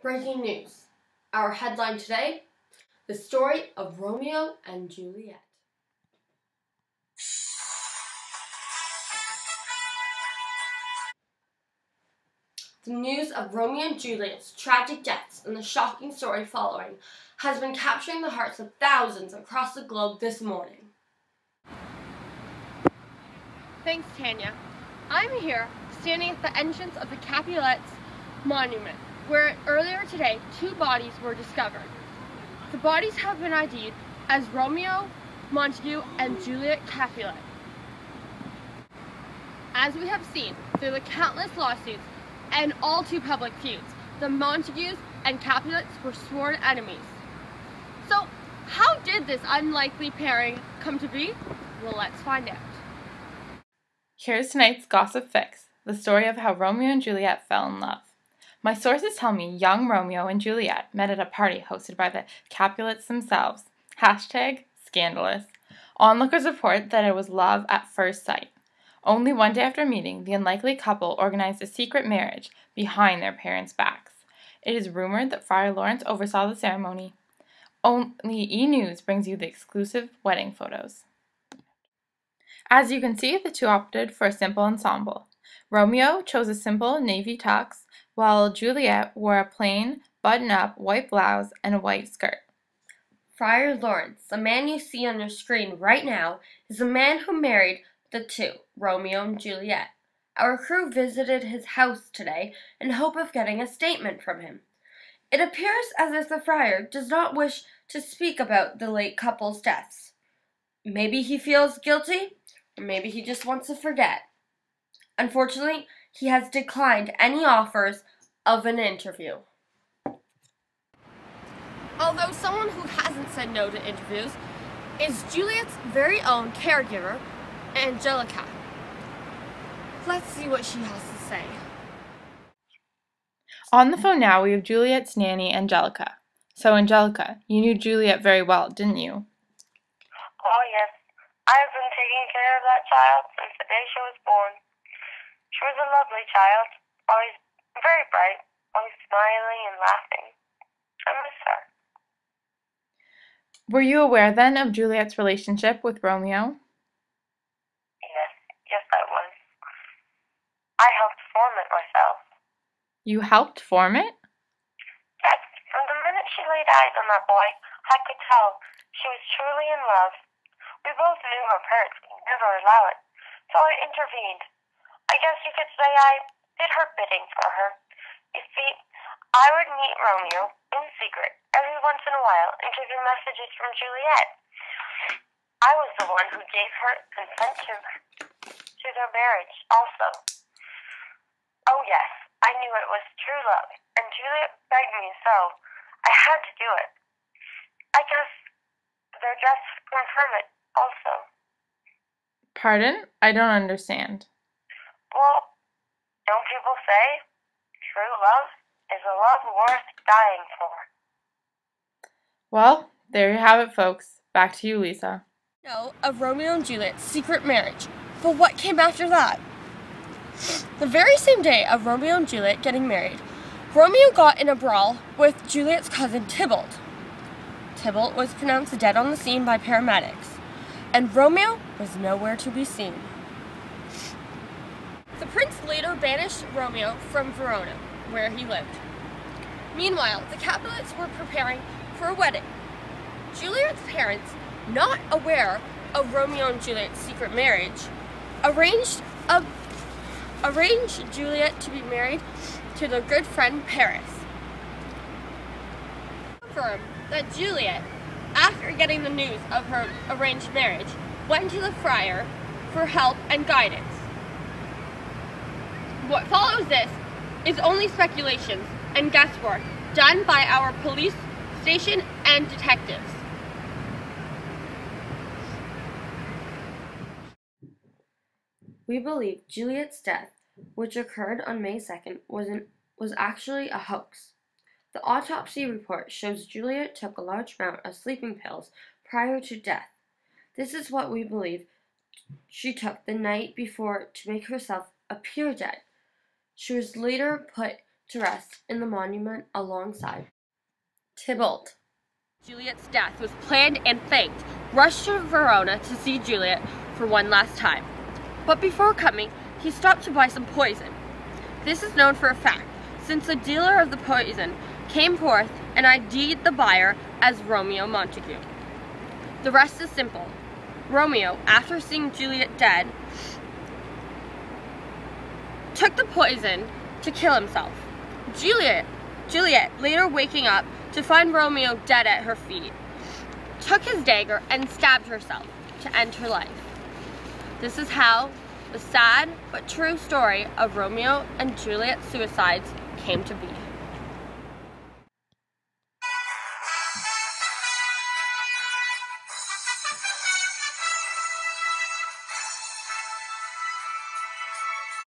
Breaking news. Our headline today, the story of Romeo and Juliet. The news of Romeo and Juliet's tragic deaths and the shocking story following has been capturing the hearts of thousands across the globe this morning. Thanks, Tanya. I'm here standing at the entrance of the Capulets Monument, where earlier today 2 bodies were discovered. The bodies have been ID'd as Romeo Montague and Juliet Capulet. As we have seen through the countless lawsuits and all too public feuds, the Montagues and Capulets were sworn enemies. So, how did this unlikely pairing come to be? Well, let's find out. Here's tonight's gossip fix, the story of how Romeo and Juliet fell in love. My sources tell me young Romeo and Juliet met at a party hosted by the Capulets themselves. #scandalous. Onlookers report that it was love at first sight. Only one day after meeting, the unlikely couple organized a secret marriage behind their parents' backs. It is rumored that Friar Lawrence oversaw the ceremony. Only E! News brings you the exclusive wedding photos. As you can see, the 2 opted for a simple ensemble. Romeo chose a simple navy tux, while Juliet wore a plain, button-up white blouse and a white skirt. Friar Lawrence, the man you see on your screen right now, is the man who married the 2, Romeo and Juliet. Our crew visited his house today in hope of getting a statement from him. It appears as if the friar does not wish to speak about the late couple's deaths. Maybe he feels guilty, or maybe he just wants to forget. Unfortunately, he has declined any offers of an interview. Although someone who hasn't said no to interviews is Juliet's very own caregiver, Angelica. Let's see what she has to say. On the phone now, we have Juliet's nanny, Angelica. So, Angelica, you knew Juliet very well, didn't you? Oh, yes. I have been taking care of that child since the day she was born. She was a lovely child, always very bright, always smiling and laughing. I miss her. Were you aware then of Juliet's relationship with Romeo? Yes, I was. I helped form it myself. You helped form it? Yes, from the minute she laid eyes on that boy, I could tell she was truly in love. We both knew her parents would never allow it, so I intervened. I guess you could say I did her bidding for her. You see, I would meet Romeo in secret every once in a while and give him messages from Juliet. I was the one who gave her consent to their marriage also. Oh yes, I knew it was true love, and Juliet begged me so. I had to do it. I guess their dress confirm it also. Pardon? I don't understand. Well, don't people say true love is a love worth dying for? Well, there you have it, folks. Back to you, Lisa. No, of Romeo and Juliet's secret marriage. But what came after that? The very same day of Romeo and Juliet getting married, Romeo got in a brawl with Juliet's cousin Tybalt. Tybalt was pronounced dead on the scene by paramedics, and Romeo was nowhere to be seen. The prince later banished Romeo from Verona, where he lived. Meanwhile, the Capulets were preparing for a wedding. Juliet's parents, not aware of Romeo and Juliet's secret marriage, arranged Juliet to be married to their good friend Paris. Confirmed that Juliet, after getting the news of her arranged marriage, went to the friar for help and guidance. What follows this is only speculations and guesswork done by our police station and detectives. We believe Juliet's death, which occurred on May 2nd, was actually a hoax. The autopsy report shows Juliet took a large amount of sleeping pills prior to death. This is what we believe she took the night before to make herself appear dead. She was later put to rest in the monument alongside Tybalt. Juliet's death was planned and faked, rushed to Verona to see Juliet for one last time. But before coming, he stopped to buy some poison. This is known for a fact, since the dealer of the poison came forth and ID'd the buyer as Romeo Montague. The rest is simple. Romeo, after seeing Juliet dead, took the poison to kill himself. Juliet, later waking up to find Romeo dead at her feet, took his dagger and stabbed herself to end her life. This is how the sad but true story of Romeo and Juliet's suicides came to be.